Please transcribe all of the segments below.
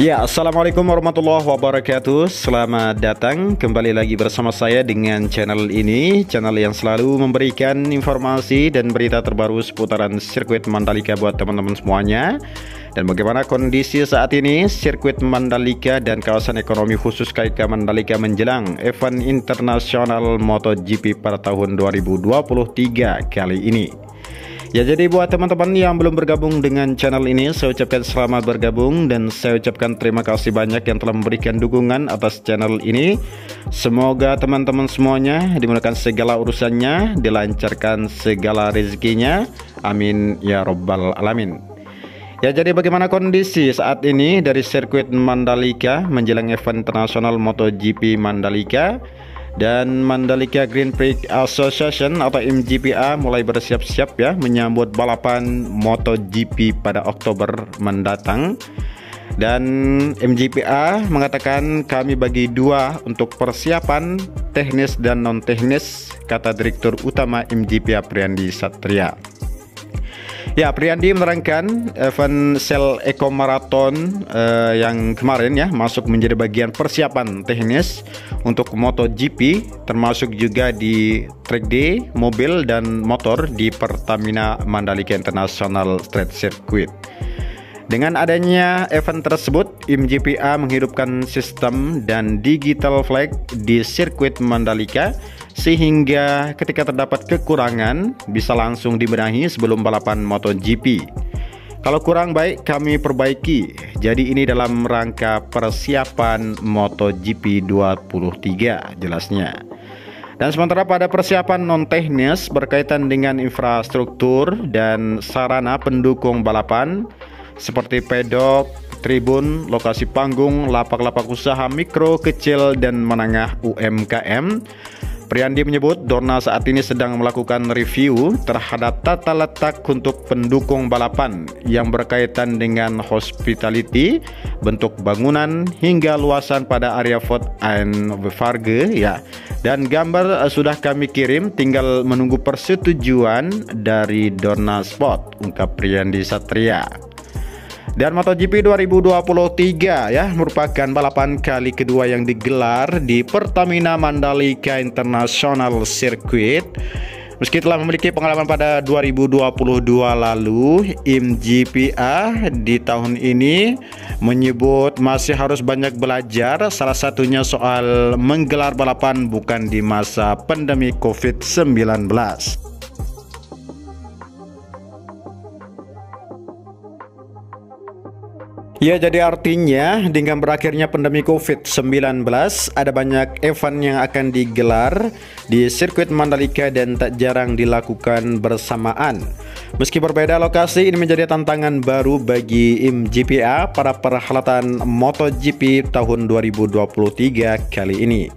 Ya, Assalamualaikum warahmatullahi wabarakatuh. Selamat datang kembali lagi bersama saya dengan channel ini, channel yang selalu memberikan informasi dan berita terbaru seputaran sirkuit Mandalika buat teman-teman semuanya. Dan bagaimana kondisi saat ini sirkuit Mandalika dan kawasan ekonomi khusus KK Mandalika menjelang event internasional MotoGP pada tahun 2023 kali ini. Ya, jadi buat teman-teman yang belum bergabung dengan channel ini, saya ucapkan selamat bergabung dan saya ucapkan terima kasih banyak yang telah memberikan dukungan atas channel ini. Semoga teman-teman semuanya dimudahkan segala urusannya, dilancarkan segala rezekinya. Amin ya robbal alamin. Ya, jadi bagaimana kondisi saat ini dari sirkuit Mandalika menjelang event internasional MotoGP Mandalika? Dan Mandalika Grand Prix Association atau MGPA mulai bersiap-siap ya menyambut balapan MotoGP pada Oktober mendatang. Dan MGPA mengatakan kami bagi dua untuk persiapan teknis dan non teknis, kata Direktur Utama MGPA Priyandi Satria. Ya, Priyandi menerangkan event Sel Eco Marathon yang kemarin ya masuk menjadi bagian persiapan teknis untuk MotoGP, termasuk juga di track day, mobil dan motor di Pertamina Mandalika International Street Circuit. Dengan adanya event tersebut, MGPA menghidupkan sistem dan digital flag di sirkuit Mandalika sehingga ketika terdapat kekurangan bisa langsung dibenahi sebelum balapan MotoGP. Kalau kurang baik kami perbaiki. Jadi ini dalam rangka persiapan MotoGP 23 jelasnya. Dan sementara pada persiapan non teknis berkaitan dengan infrastruktur dan sarana pendukung balapan seperti pedok, tribun, lokasi panggung, lapak-lapak usaha mikro, kecil dan menengah UMKM, Priyandi menyebut Dorna saat ini sedang melakukan review terhadap tata letak untuk pendukung balapan yang berkaitan dengan hospitality, bentuk bangunan hingga luasan pada area Fort and Varge ya. Dan gambar sudah kami kirim, tinggal menunggu persetujuan dari Dorna Sport, ungkap Priyandi Satria. Dan MotoGP 2023 ya merupakan balapan kali kedua yang digelar di Pertamina Mandalika International Circuit. Meski telah memiliki pengalaman pada 2022 lalu, MGPA di tahun ini menyebut masih harus banyak belajar, salah satunya soal menggelar balapan bukan di masa pandemi COVID-19. Ya, jadi artinya dengan berakhirnya pandemi COVID-19 ada banyak event yang akan digelar di sirkuit Mandalika dan tak jarang dilakukan bersamaan. Meski berbeda lokasi, ini menjadi tantangan baru bagi MGPA pada perhelatan MotoGP tahun 2023 kali ini.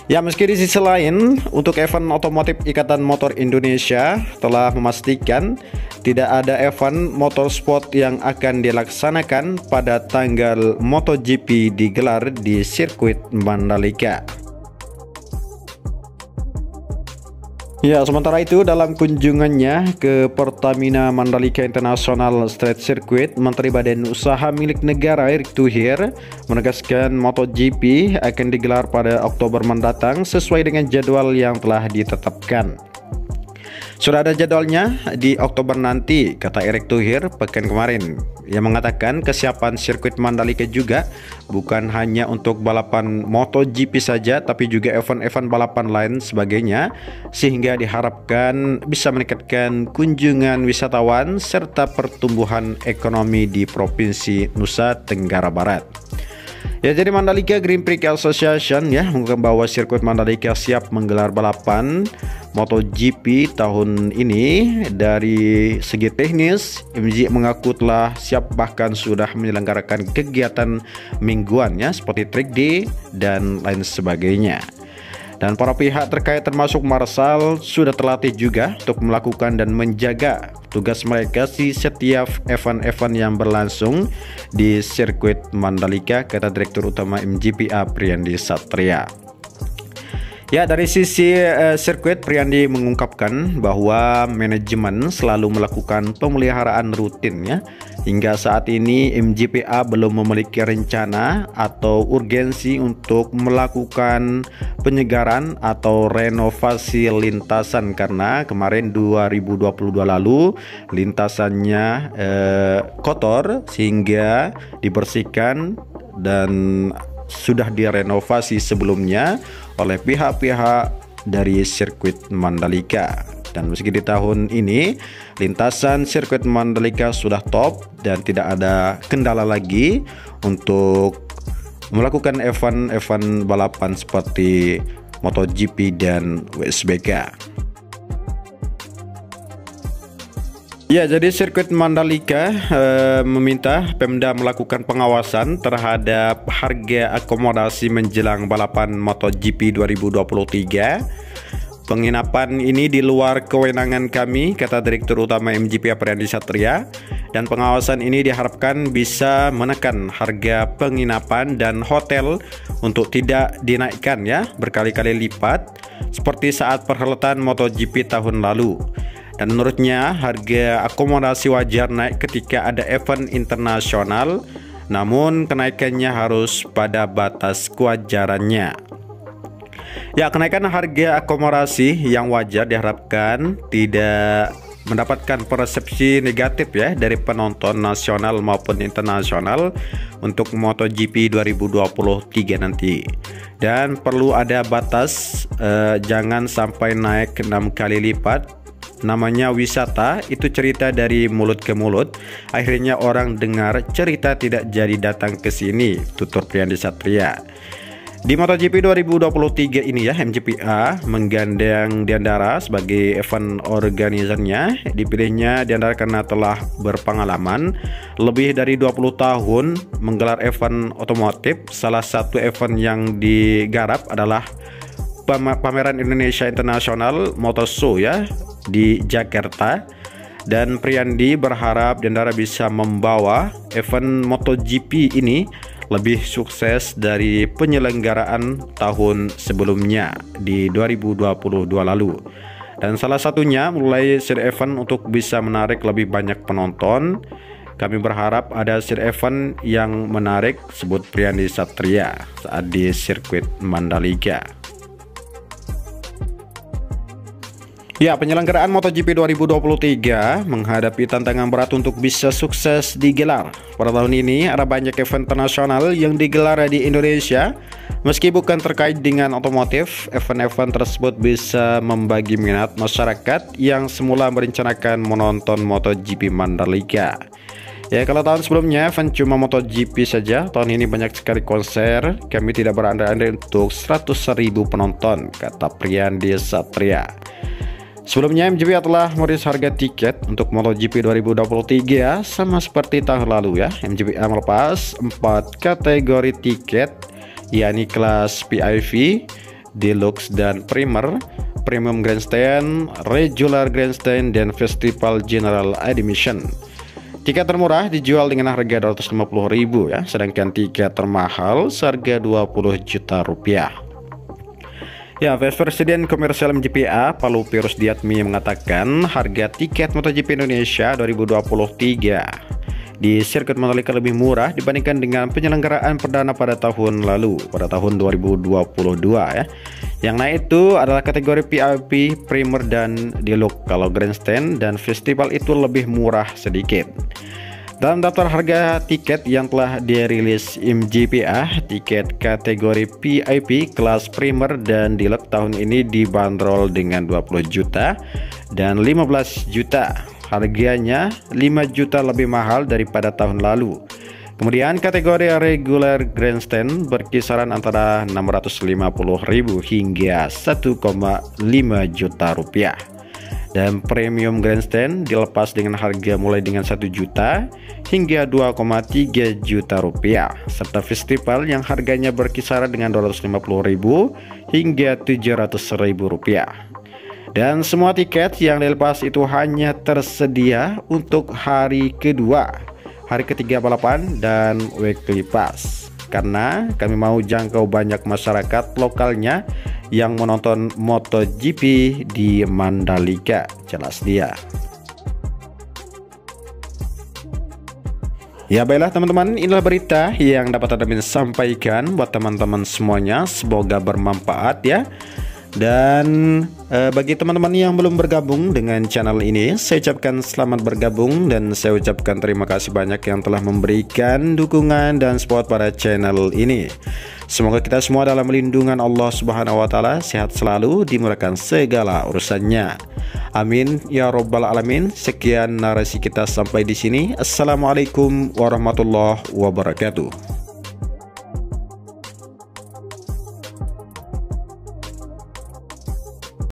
Ya, meski di sisi lain, untuk event otomotif Ikatan Motor Indonesia telah memastikan tidak ada event motorsport yang akan dilaksanakan pada tanggal MotoGP digelar di sirkuit Mandalika. Ya, sementara itu dalam kunjungannya ke Pertamina Mandalika International Street Circuit, Menteri Badan Usaha milik negara Erick Thohir menegaskan MotoGP akan digelar pada Oktober mendatang sesuai dengan jadwal yang telah ditetapkan. Sudah ada jadwalnya di Oktober nanti, kata Erick Thohir pekan kemarin. Ia mengatakan kesiapan sirkuit Mandalika juga bukan hanya untuk balapan MotoGP saja, tapi juga event-event balapan lain sebagainya, sehingga diharapkan bisa meningkatkan kunjungan wisatawan serta pertumbuhan ekonomi di Provinsi Nusa Tenggara Barat. Ya, jadi Mandalika Grand Prix Association ya mengungkapkan bahwa sirkuit Mandalika siap menggelar balapan MotoGP tahun ini. Dari segi teknis, MG mengaku telah siap bahkan sudah menyelenggarakan kegiatan mingguan ya seperti track day dan lain sebagainya. Dan para pihak terkait termasuk Marshall sudah terlatih juga untuk melakukan dan menjaga tugas mereka di setiap event-event yang berlangsung di sirkuit Mandalika, kata Direktur Utama MGPA Priyandi Satria. Ya, dari sisi sirkuit, Priyandi mengungkapkan bahwa manajemen selalu melakukan pemeliharaan rutin ya. Hingga saat ini MGPA belum memiliki rencana atau urgensi untuk melakukan penyegaran atau renovasi lintasan, karena kemarin 2022 lalu lintasannya kotor sehingga dibersihkan dan sudah direnovasi sebelumnya oleh pihak-pihak dari sirkuit Mandalika. Dan meski di tahun ini lintasan sirkuit Mandalika sudah top dan tidak ada kendala lagi untuk melakukan event-event balapan seperti MotoGP dan WSBK. Ya, jadi sirkuit Mandalika meminta Pemda melakukan pengawasan terhadap harga akomodasi menjelang balapan MotoGP 2023. Penginapan ini di luar kewenangan kami, kata Direktur Utama MGPA Priyandi Satria, dan pengawasan ini diharapkan bisa menekan harga penginapan dan hotel untuk tidak dinaikkan ya berkali-kali lipat seperti saat perhelatan MotoGP tahun lalu. Dan menurutnya harga akomodasi wajar naik ketika ada event internasional, namun kenaikannya harus pada batas kewajarannya. Ya, kenaikan harga akomodasi yang wajar diharapkan tidak mendapatkan persepsi negatif ya dari penonton nasional maupun internasional untuk MotoGP 2023 nanti. Dan perlu ada batas, jangan sampai naik 6 kali lipat. Namanya wisata, itu cerita dari mulut ke mulut. Akhirnya orang dengar cerita tidak jadi datang ke sini, tutur Priyandi Satria. Di MotoGP 2023 ini ya, MGPA menggandeng Diandara sebagai event organisernya. Dipilihnya Diandara karena telah berpengalaman lebih dari 20 tahun menggelar event otomotif. Salah satu event yang digarap adalah pameran Indonesia International Motor Show ya di Jakarta. Dan Priyandi berharap Diandara bisa membawa event MotoGP ini lebih sukses dari penyelenggaraan tahun sebelumnya di 2022 lalu. Dan salah satunya mulai seri event untuk bisa menarik lebih banyak penonton. Kami berharap ada seri event yang menarik, sebut Priyandi Satria saat di sirkuit Mandalika. Ya, penyelenggaraan MotoGP 2023 menghadapi tantangan berat untuk bisa sukses digelar. Pada tahun ini ada banyak event internasional yang digelar di Indonesia. Meski bukan terkait dengan otomotif, event-event tersebut bisa membagi minat masyarakat yang semula merencanakan menonton MotoGP Mandalika. Ya, kalau tahun sebelumnya event cuma MotoGP saja, tahun ini banyak sekali konser. Kami tidak berandai-andai untuk 100.000 penonton, kata Priyandi Satria. Sebelumnya MGPA telah merilis harga tiket untuk MotoGP 2023 sama seperti tahun lalu ya. MGPA melepas 4 kategori tiket, yakni kelas VIP, Deluxe dan Primer, Premium Grandstand, Regular Grandstand, dan Festival General Admission. Tiket termurah dijual dengan harga 250.000 ya, sedangkan tiket termahal seharga 20 juta rupiah. Ya, Vice President Komersial MGPA Palu Pirus Diatmi mengatakan harga tiket MotoGP Indonesia 2023 di sirkuit Mandalika lebih murah dibandingkan dengan penyelenggaraan perdana pada tahun lalu, pada tahun 2022 ya. Yang naik itu adalah kategori VIP, Primer, dan Deluxe. Kalau Grandstand dan Festival itu lebih murah sedikit. Dalam daftar harga tiket yang telah dirilis MGPA, tiket kategori VIP, kelas Primer, dan Deluxe tahun ini dibanderol dengan 20 juta dan 15 juta. Harganya 5 juta lebih mahal daripada tahun lalu. Kemudian kategori Regular Grandstand berkisaran antara 650.000 hingga 1,5 juta rupiah. Dan Premium Grandstand dilepas dengan harga mulai dengan 1 juta hingga 2,3 juta rupiah, serta Festival yang harganya berkisaran dengan 250.000 hingga 700.000 rupiah. Dan semua tiket yang dilepas itu hanya tersedia untuk hari kedua, hari ketiga balapan, dan weekly pass. Karena kami mau jangkau banyak masyarakat lokalnya yang menonton MotoGP di Mandalika, jelas dia. Ya baiklah teman-teman, inilah berita yang dapat admin sampaikan buat teman-teman semuanya, semoga bermanfaat ya. Dan bagi teman-teman yang belum bergabung dengan channel ini, saya ucapkan selamat bergabung dan saya ucapkan terima kasih banyak yang telah memberikan dukungan dan support pada channel ini. Semoga kita semua dalam lindungan Allah Subhanahu wa taala, sehat selalu, dimurahkan segala urusannya. Amin ya robbal alamin. Sekian narasi kita sampai di sini. Assalamualaikum warahmatullahi wabarakatuh.